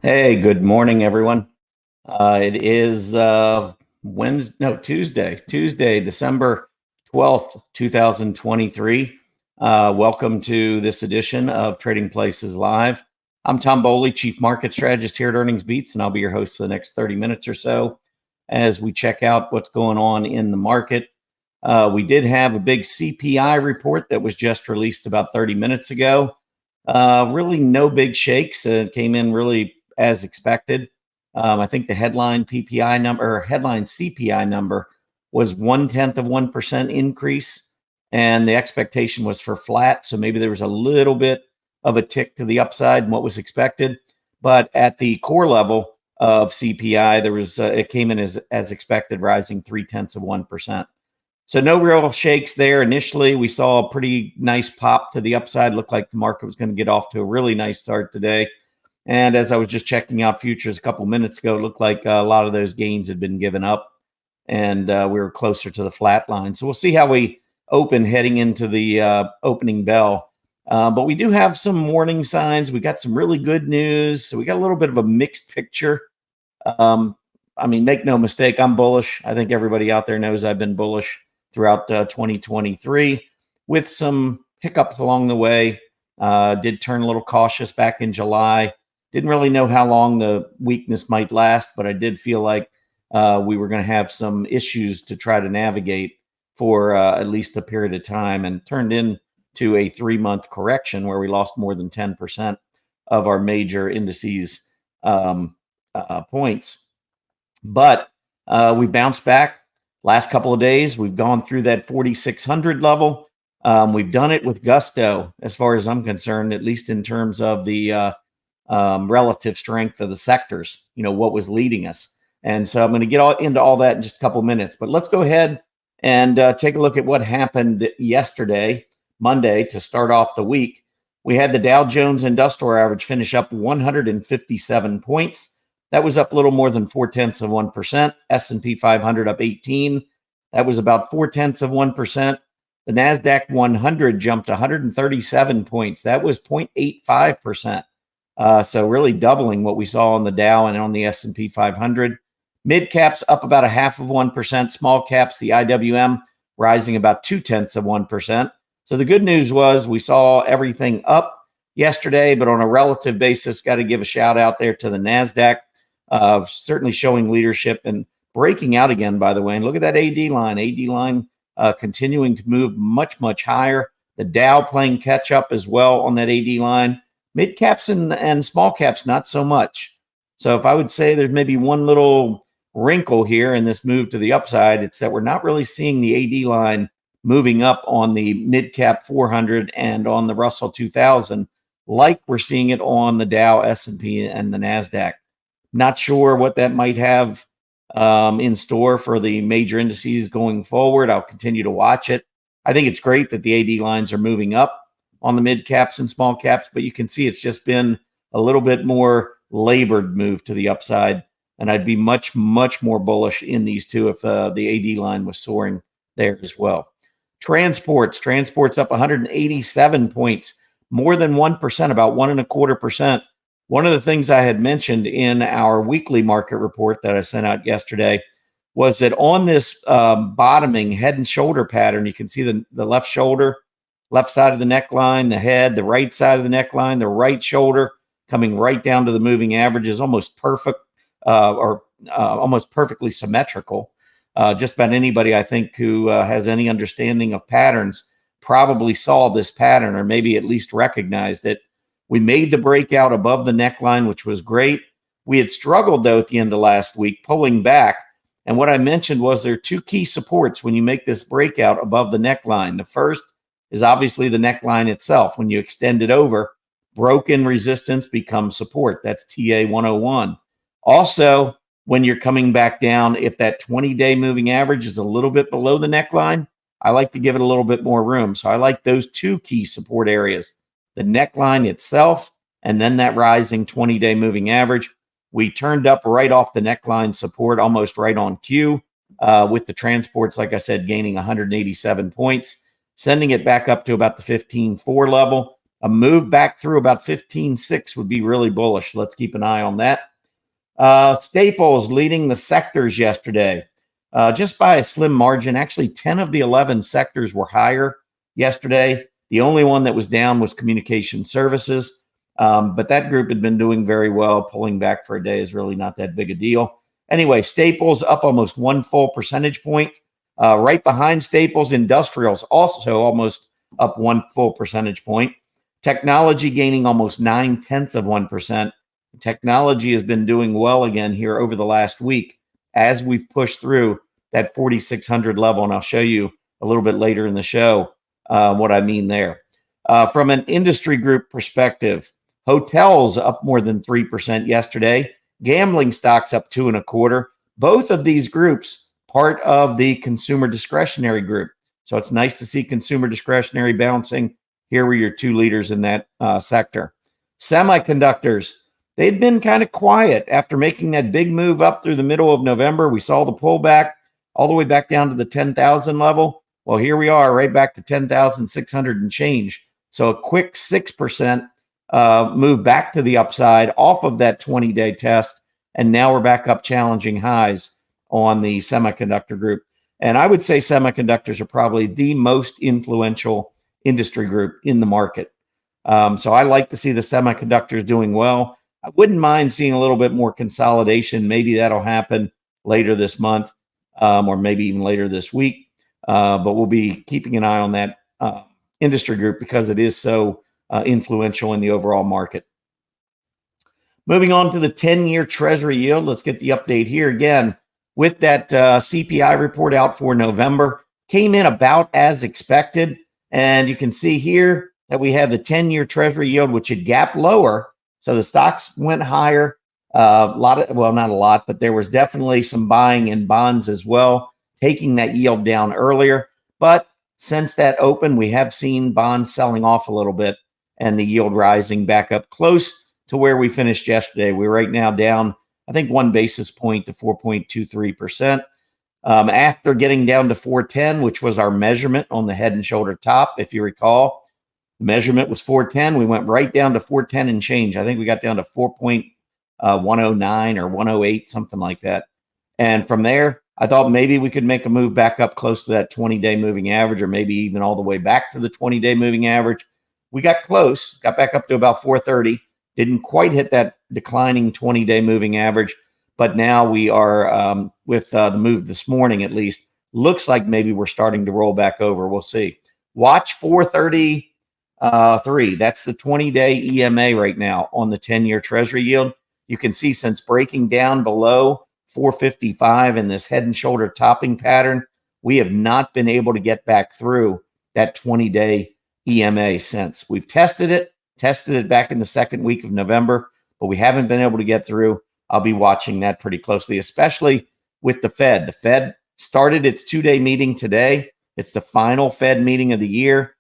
Hey, good morning, everyone. It is Wednesday, no, Tuesday, December 12th, 2023. Welcome to this edition of Trading Places Live. I'm Tom Bowley, Chief Market Strategist here at Earnings Beats, and I'll be your host for the next 30 minutes or so as we check out what's going on in the market. We did have a big CPI report that was just released about 30 minutes ago. Really no big shakes. It came in really as expected. I think the headline PPI number or headline CPI number was 0.1% increase, and the expectation was for flat. So maybe there was a little bit of a tick to the upside in what was expected, but at the core level of CPI, there was it came in as expected, rising 0.3%. So no real shakes there. Initially, we saw a pretty nice pop to the upside. Looked like the market was going to get off to a really nice start today. And as I was just checking out futures a couple minutes ago, it looked like a lot of those gains had been given up, and we were closer to the flat line. So we'll see how we open heading into the opening bell. But we do have some warning signs. We got some really good news. So we got a little bit of a mixed picture. I mean, make no mistake, I'm bullish. I think everybody out there knows I've been bullish throughout 2023 with some hiccups along the way. Did turn a little cautious back in July. Didn't really know how long the weakness might last, but I did feel like we were going to have some issues to try to navigate for at least a period of time, and turned into a 3-month correction where we lost more than 10% of our major indices points. But we bounced back last couple of days. We've gone through that 4,600 level. We've done it with gusto, as far as I'm concerned, at least in terms of the relative strength of the sectors, what was leading us. And so I'm going to get into all that in just a couple minutes. But let's go ahead and take a look at what happened yesterday, Monday, to start off the week. We had the Dow Jones Industrial Average finish up 157 points. That was up a little more than 0.4%. S&P 500 up 18. That was about 0.4%. The Nasdaq 100 jumped 137 points. That was 0.85%. So really doubling what we saw on the Dow and on the S&P 500. Mid caps up about 0.5%. Small caps, the IWM, rising about 0.2%. So the good news was we saw everything up yesterday, but on a relative basis, got to give a shout out there to the Nasdaq. Certainly showing leadership and breaking out again, by the way. And look at that AD line. Continuing to move much, much higher. The Dow playing catch up as well on that AD line. Mid caps and small caps, not so much. So if I would say there's maybe one little wrinkle here in this move to the upside, it's that we're not really seeing the AD line moving up on the mid cap 400 and on the Russell 2000 like we're seeing it on the Dow, S&P, and the Nasdaq. Not sure what that might have in store for the major indices going forward. I'll continue to watch it. I think it's great that the AD lines are moving up on the mid caps and small caps, but you can see it's just been a little bit more labored move to the upside. And I'd be much, much more bullish in these two if the AD line was soaring there as well. Transports up 187 points, more than 1%, about 1.25%. One of the things I had mentioned in our weekly market report that I sent out yesterday was that on this bottoming head and shoulder pattern, you can see the left shoulder, left side of the neckline, the head, the right side of the neckline, the right shoulder coming right down to the moving average is almost perfect almost perfectly symmetrical. Just about anybody, I think, who has any understanding of patterns probably saw this pattern or maybe at least recognized it. We made the breakout above the neckline, which was great. We had struggled, though, at the end of last week, pulling back. And what I mentioned was there are two key supports when you make this breakout above the neckline. The first is obviously the neckline itself. When you extend it over, broken resistance becomes support. That's TA 101. Also, when you're coming back down, if that 20-day moving average is a little bit below the neckline, I like to give it a little bit more room. So I like those two key support areas, the neckline itself, and then that rising 20-day moving average. We turned up right off the neckline support, almost right on cue, with the transports, like I said, gaining 187 points, sending it back up to about the 15.4 level. A move back through about 15.6 would be really bullish. Let's keep an eye on that. Staples leading the sectors yesterday, just by a slim margin. Actually, 10 of the 11 sectors were higher yesterday. The only one that was down was communication services, but that group had been doing very well. Pulling back for a day is really not that big a deal. Anyway, Staples up almost 1 full percentage point. Right behind Staples, industrials also almost up 1 full percentage point. Technology gaining almost 0.9%. Technology has been doing well again here over the last week as we've pushed through that 4,600 level. And I'll show you a little bit later in the show what I mean there. From an industry group perspective, hotels up more than 3% yesterday. Gambling stocks up 2.25%. Both of these groups part of the consumer discretionary group. So it's nice to see consumer discretionary bouncing. Here were your two leaders in that sector. Semiconductors, they'd been kind of quiet after making that big move up through the middle of November. We saw the pullback all the way back down to the 10,000 level. Well, here we are right back to 10,600 and change. So a quick 6% move back to the upside off of that 20-day test. And now we're back up challenging highs on the semiconductor group. And I would say semiconductors are probably the most influential industry group in the market. So I like to see the semiconductors doing well. I wouldn't mind seeing a little bit more consolidation. Maybe that'll happen later this month or maybe even later this week. But we'll be keeping an eye on that industry group because it is so influential in the overall market. Moving on to the 10-year Treasury yield. Let's get the update here again with that CPI report out for November. Came in about as expected. And you can see here that we have the 10-year Treasury yield, which had gapped lower. So the stocks went higher. Not a lot, but there was definitely some buying in bonds as well, taking that yield down earlier. But since that open, we have seen bonds selling off a little bit and the yield rising back up close to where we finished yesterday. We're right now down, I think, 1 basis point to 4.23%. After getting down to 410, which was our measurement on the head and shoulder top, if you recall, the measurement was 410. We went right down to 410 and change. I think we got down to 4.109 or 108, something like that. And from there, I thought maybe we could make a move back up close to that 20-day moving average, or maybe even all the way back to the 20-day moving average. We got close, got back up to about 430. Didn't quite hit that declining 20-day moving average, but now we are, with the move this morning at least, looks like maybe we're starting to roll back over. We'll see. Watch 433. That's the 20-day EMA right now on the 10-year Treasury yield. You can see since breaking down below 455 in this head and shoulder topping pattern, we have not been able to get back through that 20-day EMA since. We've tested it back in the second week of November, but we haven't been able to get through. I'll be watching that pretty closely, especially with the Fed. The Fed started its 2-day meeting today. It's the final Fed meeting of the year.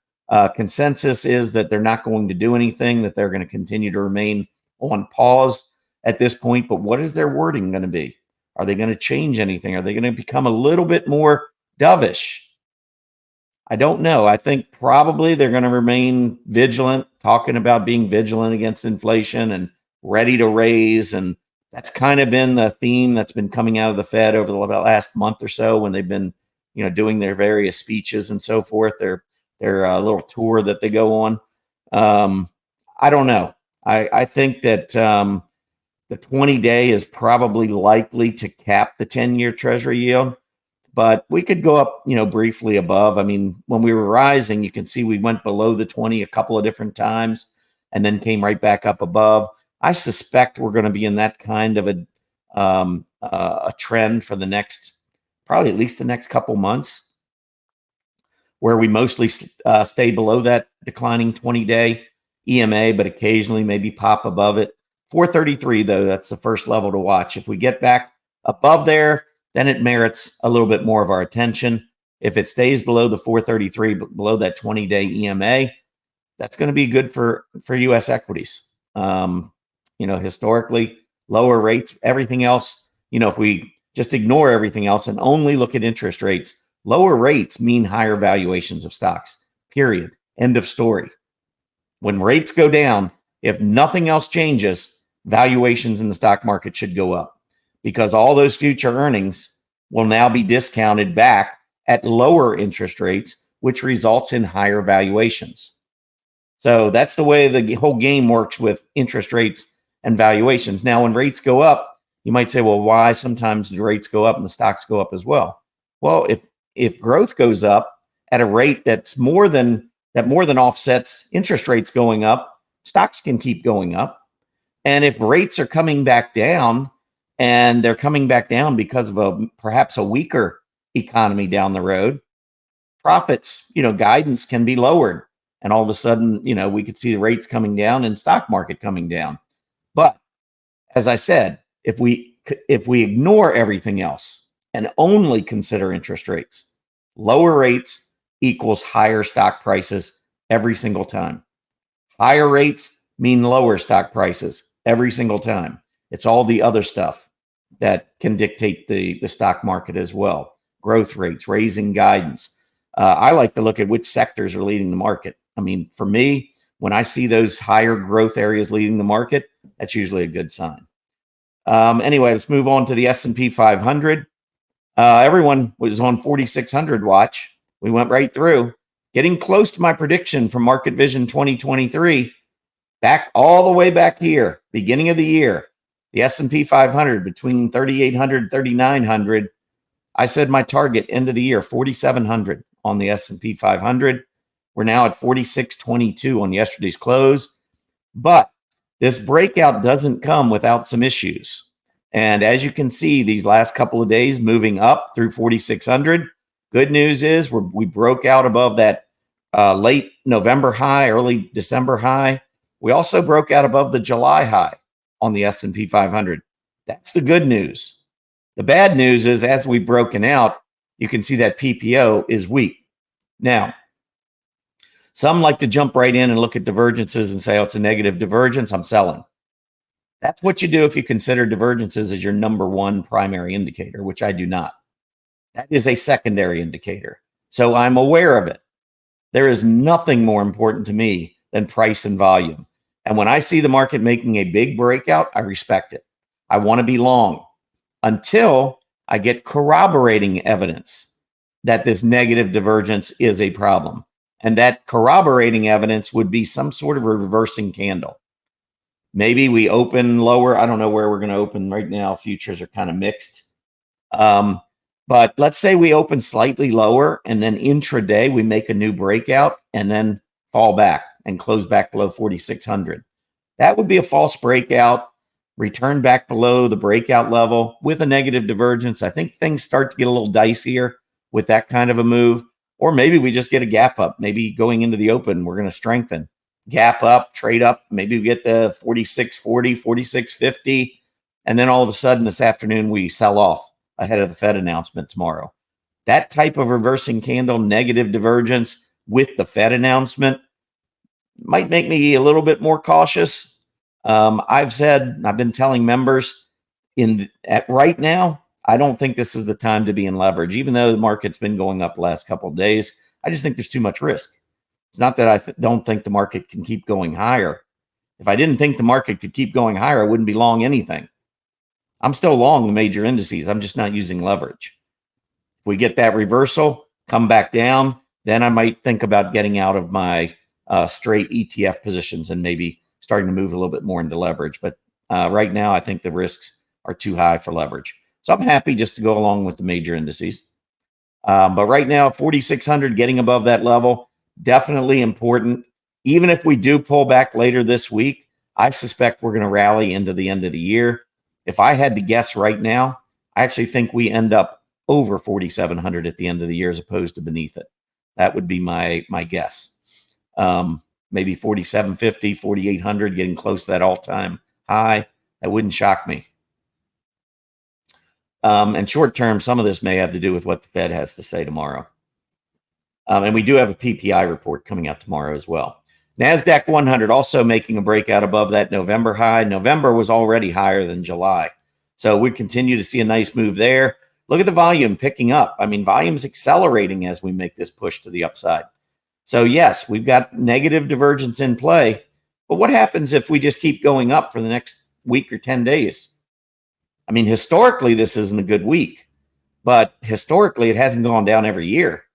Consensus is that they're not going to do anything, that they're going to continue to remain on pause at this point. But what is their wording going to be? Are they going to change anything? Are they going to become a little bit more dovish? I don't know. I think probably they're going to remain vigilant, talking about being vigilant against inflation and ready to raise. And that's kind of been the theme that's been coming out of the Fed over the last month or so when they've been, doing their various speeches and so forth. Their little tour that they go on. I don't know. I think that the 20-day is probably likely to cap the 10-year Treasury yield. But we could go up, briefly above. I mean, when we were rising, you can see we went below the 20 a couple of different times and then came right back up above. I suspect we're going to be in that kind of a trend for the next, probably at least the next couple months, where we mostly stay below that declining 20-day EMA, but occasionally maybe pop above it. 433, though, that's the first level to watch. If we get back above there, then it merits a little bit more of our attention. If it stays below the 433, below that 20-day EMA, that's going to be good for U.S. equities. Historically, lower rates, everything else, if we just ignore everything else and only look at interest rates, lower rates mean higher valuations of stocks, period. End of story. When rates go down, if nothing else changes, valuations in the stock market should go up because all those future earnings will now be discounted back at lower interest rates, which results in higher valuations. So that's the way the whole game works with interest rates and valuations. Now, when rates go up, you might say, well, why sometimes the rates go up and the stocks go up as well? Well, if growth goes up at a rate that's more than offsets interest rates going up, stocks can keep going up. And if rates are coming back down, and they're coming back down because of perhaps a weaker economy down the road, profits, guidance can be lowered. And all of a sudden, we could see the rates coming down and stock market coming down. But as I said, if we ignore everything else and only consider interest rates, lower rates equals higher stock prices every single time. Higher rates mean lower stock prices every single time. It's all the other stuff that can dictate the stock market as well. Growth rates, raising guidance. I like to look at which sectors are leading the market. I mean, for me, when I see those higher growth areas leading the market, that's usually a good sign. Anyway, let's move on to the S&P 500. Everyone was on 4,600 watch. We went right through, getting close to my prediction from Market Vision 2023, back all the way back here, beginning of the year. The S&P 500 between 3,800 and 3,900. I said my target end of the year, 4,700 on the S&P 500. We're now at 4,622 on yesterday's close. But this breakout doesn't come without some issues. And as you can see, these last couple of days moving up through 4,600. Good news is we broke out above that late November high, early December high. We also broke out above the July high on the S&P 500. That's the good news. The bad news is as we've broken out, you can see that PPO is weak. Now, some like to jump right in and look at divergences and say, oh, it's a negative divergence, I'm selling. That's what you do if you consider divergences as your number one primary indicator, which I do not. That is a secondary indicator. So I'm aware of it. There is nothing more important to me than price and volume. And when I see the market making a big breakout, I respect it. I want to be long until I get corroborating evidence that this negative divergence is a problem. And that corroborating evidence would be some sort of a reversing candle. Maybe we open lower. I don't know where we're going to open right now. Futures are kind of mixed. But let's say we open slightly lower and then intraday we make a new breakout and then fall back and close back below 4,600. That would be a false breakout, return back below the breakout level with a negative divergence. I think things start to get a little dicier with that kind of a move. Or maybe we just get a gap up. Maybe going into the open, we're going to strengthen. Gap up, trade up. Maybe we get the 46.40, 46.50. And then all of a sudden this afternoon, we sell off ahead of the Fed announcement tomorrow. That type of reversing candle, negative divergence with the Fed announcement might make me a little bit more cautious. I've been telling members right now, I don't think this is the time to be in leverage, even though the market's been going up the last couple of days. I just think there's too much risk. It's not that I don't think the market can keep going higher. If I didn't think the market could keep going higher, I wouldn't be long anything. I'm still long the major indices. I'm just not using leverage. If we get that reversal, come back down, then I might think about getting out of my straight ETF positions and maybe starting to move a little bit more into leverage. But right now, I think the risks are too high for leverage. So I'm happy just to go along with the major indices. But right now, 4,600, getting above that level, definitely important. Even if we do pull back later this week, I suspect we're going to rally into the end of the year. If I had to guess right now, I actually think we end up over 4,700 at the end of the year as opposed to beneath it. That would be my guess. Maybe 4,750, 4,800, getting close to that all-time high. That wouldn't shock me. And short term, some of this may have to do with what the Fed has to say tomorrow. And we do have a PPI report coming out tomorrow as well. Nasdaq 100 also making a breakout above that November high. November was already higher than July. So we continue to see a nice move there. Look at the volume picking up. I mean, volume's accelerating as we make this push to the upside. So yes, we've got negative divergence in play, but what happens if we just keep going up for the next week or 10 days? I mean, historically, this isn't a good week, but historically, it hasn't gone down every year.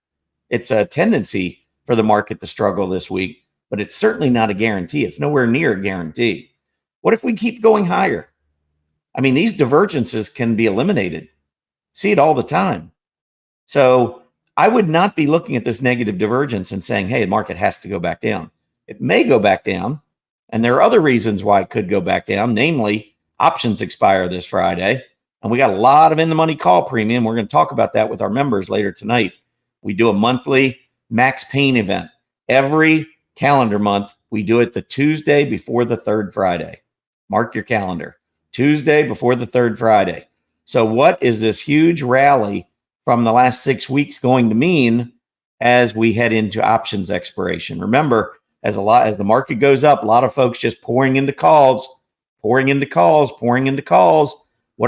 It's a tendency for the market to struggle this week, but it's certainly not a guarantee. It's nowhere near a guarantee. What if we keep going higher? I mean, these divergences can be eliminated. See it all the time. So I would not be looking at this negative divergence and saying, hey, the market has to go back down. It may go back down, and there are other reasons why it could go back down, namely options expire this Friday, and we got a lot of in-the-money call premium. We're going to talk about that with our members later tonight. We do a monthly max pain event. Every calendar month, we do it the Tuesday before the third Friday. Mark your calendar. Tuesday before the third Friday. So what is this huge rally from the last 6 weeks going to mean as we head into options expiration? Remember, as the market goes up, a lot of folks just pouring into calls. What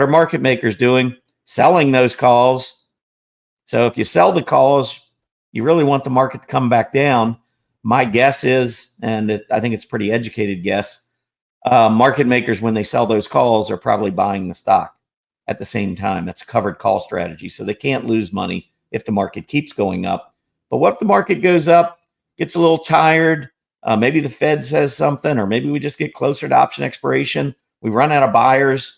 are market makers doing? Selling those calls. So if you sell the calls, you really want the market to come back down. My guess is, and I think it's a pretty educated guess, market makers, when they sell those calls, are probably buying the stock at the same time. That's a covered call strategy. So they can't lose money if the market keeps going up. But what if the market goes up, gets a little tired? Maybe the Fed says something, or maybe we just get closer to option expiration. We run out of buyers,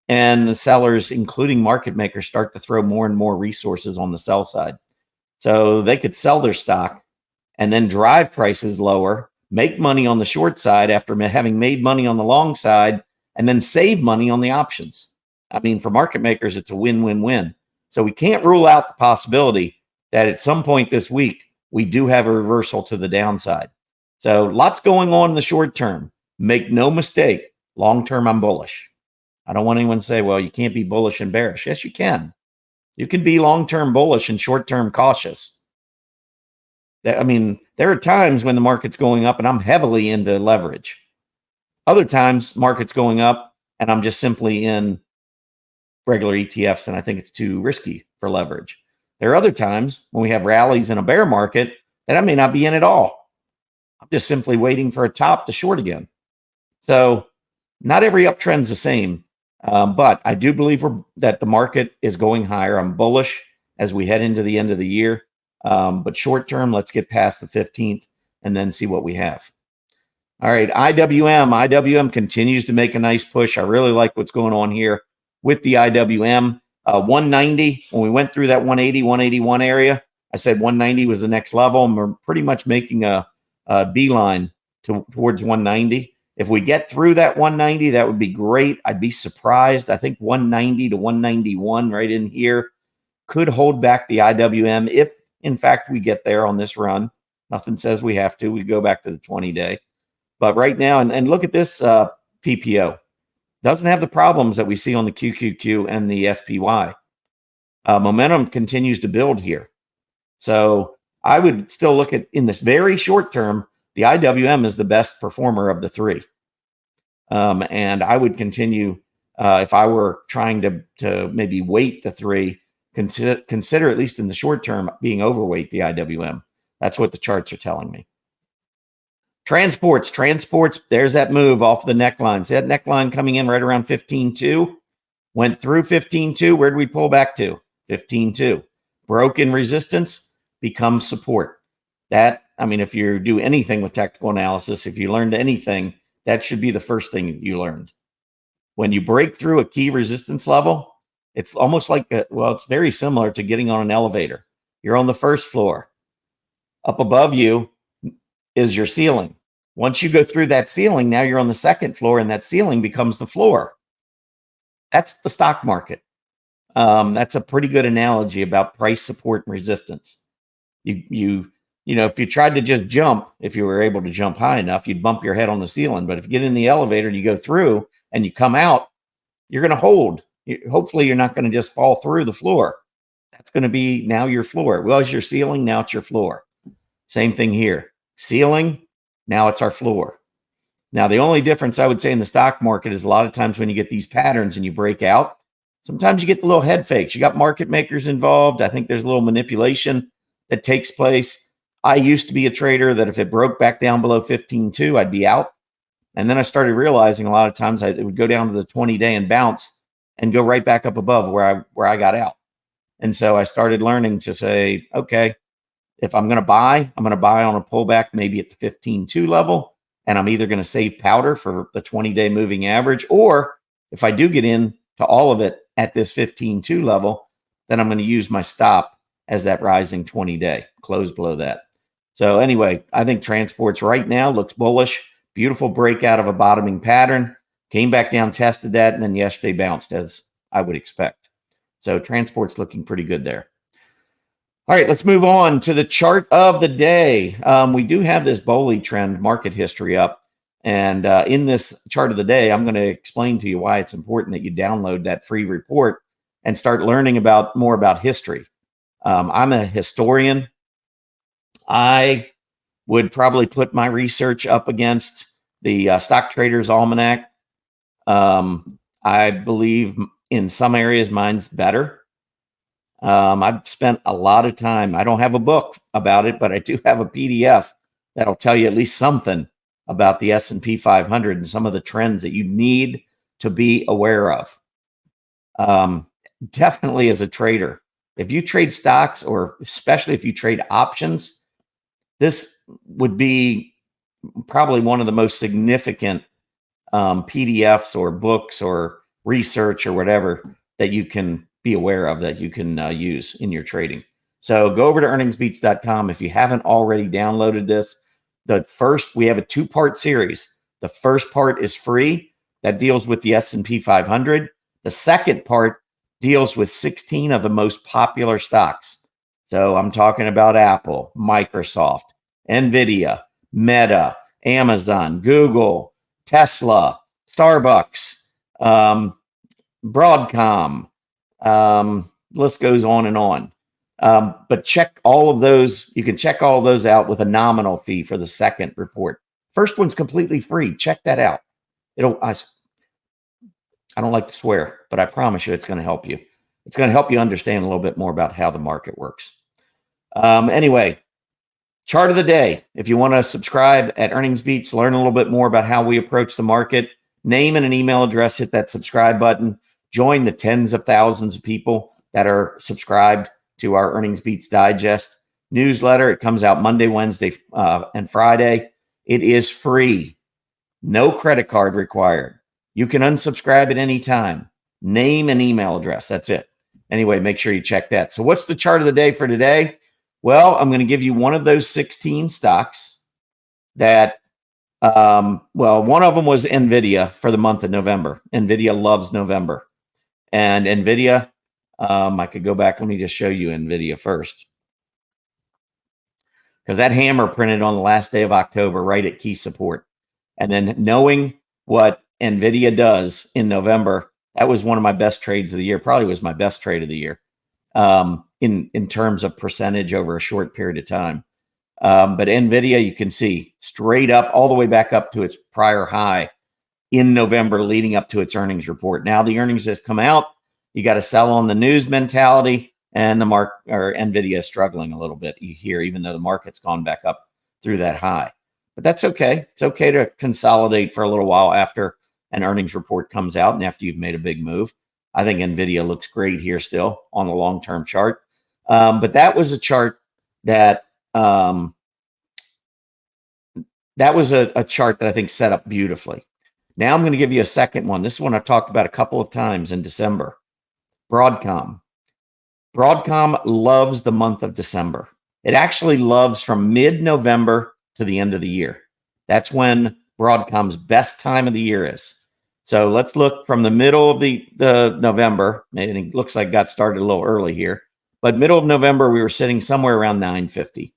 and the sellers, including market makers, start to throw more and more resources on the sell side. So they could sell their stock and then drive prices lower, make money on the short side after having made money on the long side, and then save money on the options. I mean, for market makers, it's a win-win-win. So we can't rule out the possibility that at some point this week, we do have a reversal to the downside. So lots going on in the short term. Make no mistake, long term, I'm bullish. I don't want anyone to say, well, you can't be bullish and bearish. Yes, you can. You can be long-term bullish and short-term cautious. I mean, there are times when the market's going up and I'm heavily into leverage. Other times, market's going up and I'm just simply in regular ETFs and I think it's too risky for leverage. There are other times when we have rallies in a bear market that I may not be in at all. I'm just simply waiting for a top to short again. So not every uptrend's the same. But I do believe that the market is going higher. I'm bullish as we head into the end of the year. But short term, let's get past the 15th and then see what we have. All right, IWM continues to make a nice push. I really like what's going on here with the IWM. 190, when we went through that 180, 181 area, I said 190 was the next level, and we're pretty much making a beeline towards 190. If we get through that 190, that would be great. I'd be surprised. I think 190 to 191 right in here could hold back the IWM if, in fact, we get there on this run. Nothing says we have to. We go back to the 20-day. But right now, and look at this PPO. Doesn't have the problems that we see on the QQQ and the SPY. Momentum continues to build here. So I would still look at, in this very short term, the IWM is the best performer of the three. And I would continue, if I were trying to maybe weight the three, consider at least in the short term being overweight the IWM. That's what the charts are telling me. Transports, there's that move off the neckline. See that neckline coming in right around 15.2? Went through 15.2. Where did we pull back to? 15.2. Broken resistance becomes support. That, I mean, if you do anything with technical analysis, if you learned anything, that should be the first thing you learned. When you break through a key resistance level, it's almost like, it's very similar to getting on an elevator. You're on the first floor. Up above you is your ceiling. Once you go through that ceiling, now you're on the second floor, and that ceiling becomes the floor. That's the stock market. That's a pretty good analogy about price support and resistance. You know, if you tried to just jump, if you were able to jump high enough, you'd bump your head on the ceiling. But if you get in the elevator and you go through and you come out, you're going to hold. Hopefully, you're not going to just fall through the floor. That's going to be now your floor. It was your ceiling, now it's your floor. Same thing here. Ceiling, now it's our floor. Now, the only difference I would say in the stock market is a lot of times when you get these patterns and you break out, sometimes you get the little head fakes. You got market makers involved. I think there's a little manipulation that takes place. I used to be a trader that if it broke back down below 15.2, I'd be out. And then I started realizing a lot of times it would go down to the 20-day and bounce and go right back up above where I got out. And so I started learning to say, okay, if I'm going to buy, I'm going to buy on a pullback maybe at the 15.2 level, and I'm either going to save powder for the 20-day moving average, or if I do get in to all of it at this 15.2 level, then I'm going to use my stop as that rising 20-day, close below that. So anyway, I think transports right now looks bullish. Beautiful breakout of a bottoming pattern. Came back down, tested that, and then yesterday bounced as I would expect. So transport's looking pretty good there. All right, let's move on to the chart of the day. We do have this Bowley trend market history up. And in this chart of the day, I'm going to explain to you why it's important that you download that free report and start learning more about history. I'm a historian. I would probably put my research up against the Stock Traders Almanac. I believe in some areas mine's better. I've spent a lot of time. I don't have a book about it, but I do have a PDF that'll tell you at least something about the S&P 500 and some of the trends that you need to be aware of. Definitely as a trader, if you trade stocks, or especially if you trade options, this would be probably one of the most significant PDFs or books or research or whatever that you can be aware of, that you can use in your trading. So go over to earningsbeats.com if you haven't already downloaded this. We have a two-part series. The first part is free. That deals with the S&P 500. The second part deals with 16 of the most popular stocks. So I'm talking about Apple, Microsoft, Nvidia, Meta, Amazon, Google, Tesla, Starbucks, Broadcom. List goes on and on. But check all of those. You can check all of those out with a nominal fee for the second report. First one's completely free. Check that out. I don't like to swear, but I promise you it's going to help you. It's going to help you understand a little bit more about how the market works. Anyway, chart of the day. If you want to subscribe at Earnings Beats, learn a little bit more about how we approach the market, name and an email address, hit that subscribe button, join the tens of thousands of people that are subscribed to our Earnings Beats Digest newsletter. It comes out Monday, Wednesday, and Friday. It is free. No credit card required. You can unsubscribe at any time. Name and email address. That's it. Anyway, make sure you check that. So what's the chart of the day for today? Well, I'm going to give you one of those 16 stocks that, one of them was Nvidia for the month of November. Nvidia loves November. And Nvidia, I could go back. Let me just show you Nvidia first. Because that hammer printed on the last day of October right at key support. And then knowing what Nvidia does in November, that was one of my best trades of the year. Probably was my best trade of the year in terms of percentage over a short period of time. But Nvidia, you can see straight up all the way back up to its prior high in November, leading up to its earnings report. Now the earnings have come out. You got to sell on the news mentality, and Nvidia is struggling a little bit here, even though the market's gone back up through that high. But that's okay. It's okay to consolidate for a little while after an earnings report comes out and after you've made a big move. I think Nvidia looks great here still on the long-term chart. But that was a chart that a chart that I think set up beautifully. Now I'm going to give you a second one. This is one I've talked about a couple of times in December. Broadcom. Broadcom loves the month of December. It actually loves from mid-November to the end of the year. That's when Broadcom's best time of the year is. So let's look from the middle of the November, and it looks like it got started a little early here, but middle of November, we were sitting somewhere around 950.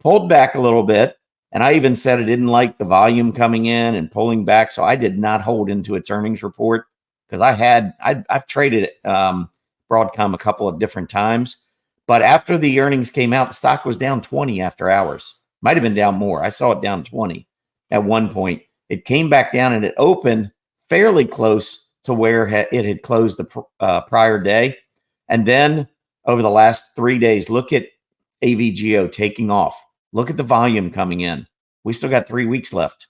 Pulled back a little bit, and I even said I didn't like the volume coming in and pulling back, so I did not hold into its earnings report because I've traded Broadcom a couple of different times, but after the earnings came out, the stock was down 20 after hours. Might have been down more. I saw it down 20 at one point. It came back down and it opened fairly close to where it had closed the prior day. And then over the last 3 days, look at AVGO taking off. Look at the volume coming in. We still got 3 weeks left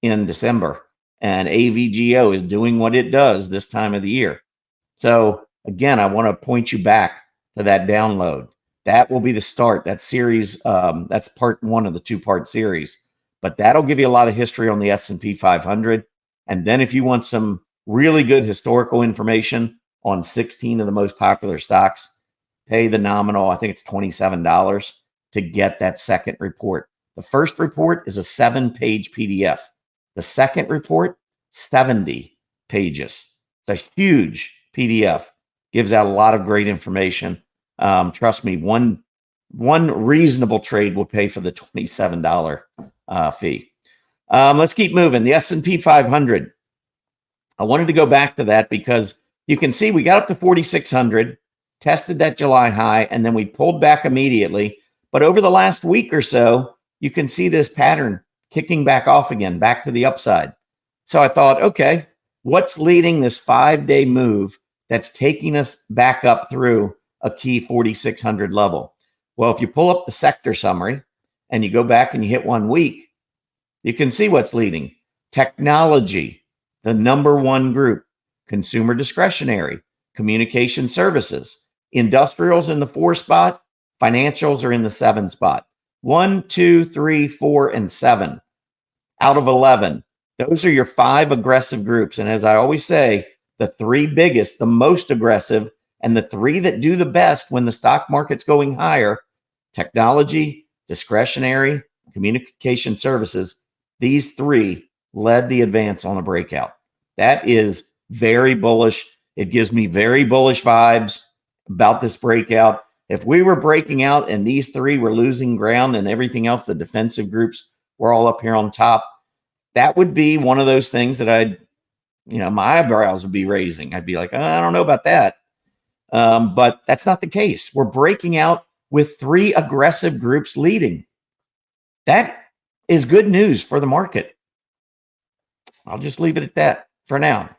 in December, and AVGO is doing what it does this time of the year. So again, I want to point you back to that download. That will be the start. That series, that's part one of the two-part series. But that'll give you a lot of history on the S&P 500. And then if you want some really good historical information on 16 of the most popular stocks, pay the nominal, I think it's $27 to get that second report. The first report is a 7-page PDF. The second report, 70 pages. It's a huge PDF. Gives out a lot of great information. Trust me, one reasonable trade will pay for the $27 fee. Let's keep moving. The S&P 500. I wanted to go back to that because you can see we got up to 4,600, tested that July high, and then we pulled back immediately. But over the last week or so, you can see this pattern kicking back off again, back to the upside. So I thought, okay, what's leading this 5-day move that's taking us back up through a key 4,600 level? Well, if you pull up the sector summary and you go back and you hit 1 week, you can see what's leading. Technology, the number one group. Consumer discretionary, communication services, industrials in the 4 spot, financials are in the 7 spot. 1, 2, 3, 4, and 7 out of 11. Those are your 5 aggressive groups. And as I always say, the 3 biggest, the most aggressive, and the 3 that do the best when the stock market's going higher, technology, discretionary, communication services, these 3 led the advance on a breakout. That is very bullish. It gives me very bullish vibes about this breakout. If we were breaking out and these 3 were losing ground and everything else, the defensive groups were all up here on top, that would be one of those things that my eyebrows would be raising. I'd be like, I don't know about that. But that's not the case. We're breaking out with 3 aggressive groups leading. That is good news for the market. I'll just leave it at that for now.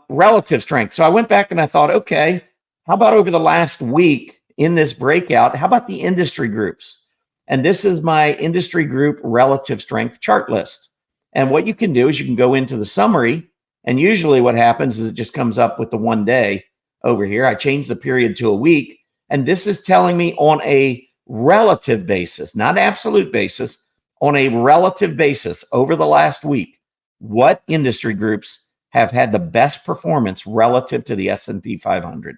Relative strength. So I went back and I thought, okay, how about over the last week in this breakout? How about the industry groups? And this is my industry group relative strength chart list. And what you can do is you can go into the summary. And usually what happens is it just comes up with the 1 day over here. I changed the period to a week. And this is telling me on a relative basis, not absolute basis, on a relative basis over the last week, what industry groups have had the best performance relative to the S&P 500.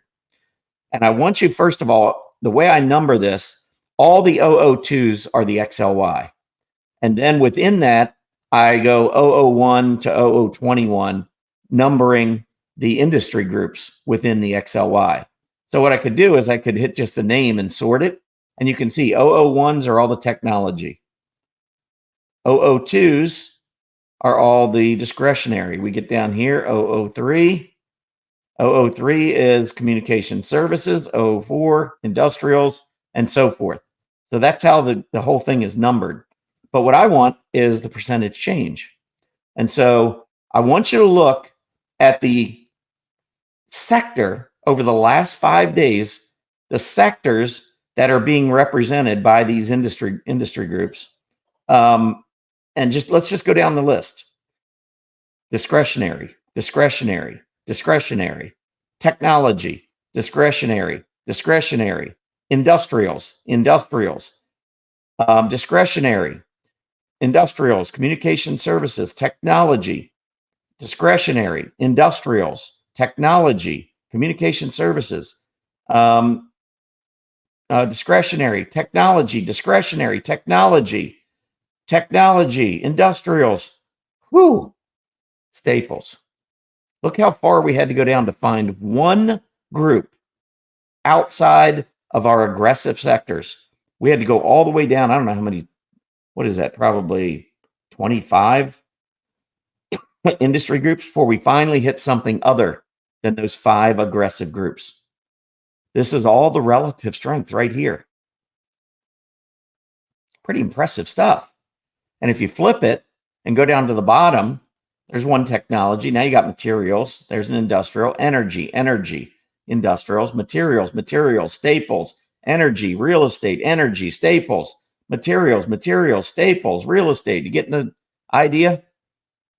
And I want you, first of all, the way I number this, all the 002s are the XLY. And then within that, I go 001 to 0021, numbering the industry groups within the XLY. So what I could do is I could hit just the name and sort it. And you can see 001s are all the technology. 002s are all the discretionary. We get down here, 003. 003 is communication services, 004, industrials, and so forth. So that's how the whole thing is numbered. But what I want is the percentage change. And so I want you to look at the sector over the last 5 days, the sectors that are being represented by these industry groups. And let's just go down the list. Discretionary, discretionary, discretionary, technology, discretionary, discretionary, industrials, discretionary, industrials, communication services, technology, discretionary, industrials, technology, communication services, discretionary, technology, discretionary, technology, industrials, staples. Look how far we had to go down to find one group outside of our aggressive sectors. We had to go all the way down. I don't know how many, what is that? Probably 25 industry groups before we finally hit something other than those 5 aggressive groups. This is all the relative strength right here. Pretty impressive stuff. And if you flip it and go down to the bottom, there's one technology. Now you got materials. There's an industrial, energy, industrials, materials, staples, energy, real estate, energy, staples, materials, staples, real estate. You getting the idea?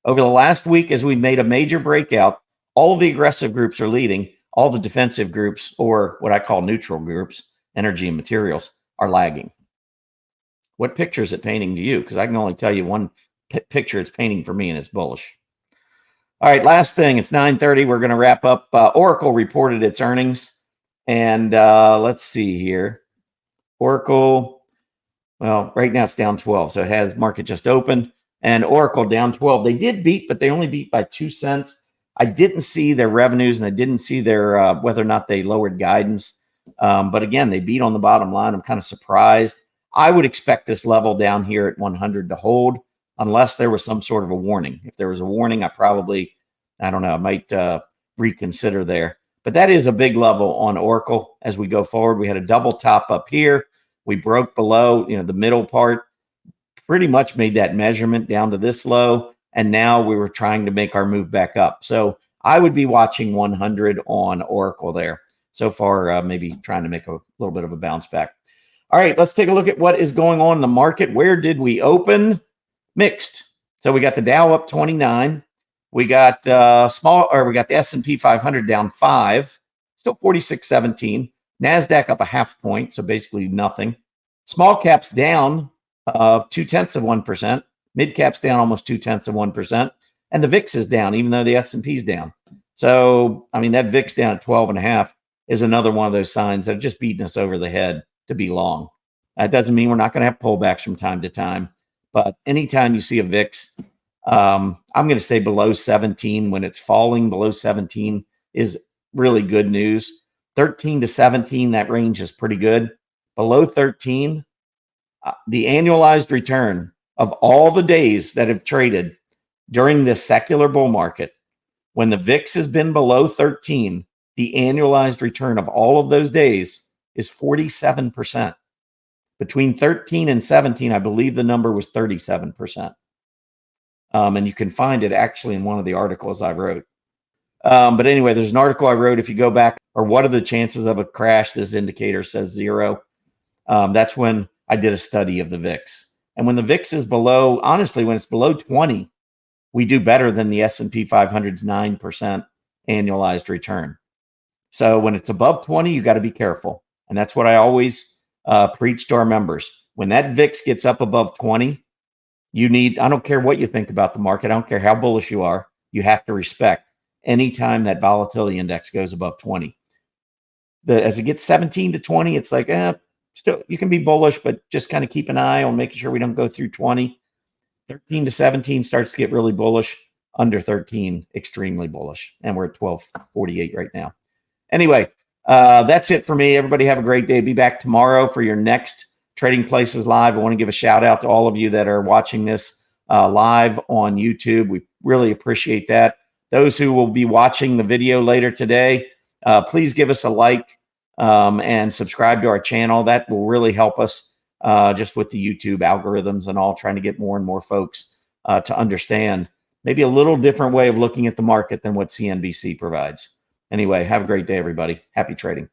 Over the last week, as we made a major breakout, all of the aggressive groups are leading. All the defensive groups, or what I call neutral groups, energy and materials, are lagging. What picture is it painting to you? Because I can only tell you one picture it's painting for me, and it's bullish. All right, last thing. It's 9:30. We're going to wrap up. Oracle reported its earnings. And let's see here. Oracle, well, right now it's down 12. So it has market just opened. And Oracle down 12. They did beat, but they only beat by 2 cents. I didn't see their revenues, and I didn't see their whether or not they lowered guidance. But again, they beat on the bottom line. I'm kind of surprised. I would expect this level down here at 100 to hold, unless there was some sort of a warning. If there was a warning, I don't know, I might reconsider there. But that is a big level on Oracle as we go forward. We had a double top up here. We broke below, the middle part, pretty much made that measurement down to this low. And now we were trying to make our move back up. So I would be watching 100 on Oracle there. So far, maybe trying to make a little bit of a bounce back. All right, let's take a look at what is going on in the market. Where did we open? Mixed. So we got the Dow up 29. We got we got the S&P 500 down 5, still 46.17. Nasdaq up a half point, so basically nothing. Small caps down 0.2%. Mid caps down almost 0.2%, and the VIX is down, even though the S&P is down. So I mean, that VIX down at 12.5 is another one of those signs that are just beating us over the head to be long. That doesn't mean we're not going to have pullbacks from time to time, but anytime you see a VIX, I'm going to say below 17, when it's falling below 17 is really good news. 13 to 17, that range is pretty good. Below 13, the annualized return of all the days that have traded during this secular bull market, when the VIX has been below 13, the annualized return of all of those days is 47%. Between 13 and 17, I believe the number was 37%. And you can find it actually in one of the articles I wrote. But anyway, there's an article I wrote. If you go back, or what are the chances of a crash? This indicator says 0. That's when I did a study of the VIX. And when the VIX is below, honestly, when it's below 20, we do better than the S&P 500's 9% annualized return. So when it's above 20, you got to be careful. And that's what I always preach to our members. When that VIX gets up above 20, I don't care what you think about the market. I don't care how bullish you are. You have to respect anytime that volatility index goes above 20. As it gets 17 to 20, it's like, still, you can be bullish, but just kind of keep an eye on making sure we don't go through 20. 13 to 17 starts to get really bullish. Under 13, extremely bullish. And we're at 1248 right now. Anyway, that's it for me. Everybody have a great day. Be back tomorrow for your next Trading Places Live. I want to give a shout out to all of you that are watching this live on YouTube. We really appreciate that. Those who will be watching the video later today, please give us a like and subscribe to our channel. That will really help us just with the YouTube algorithms and all, trying to get more and more folks to understand maybe a little different way of looking at the market than what CNBC provides. Anyway, have a great day, everybody. Happy trading.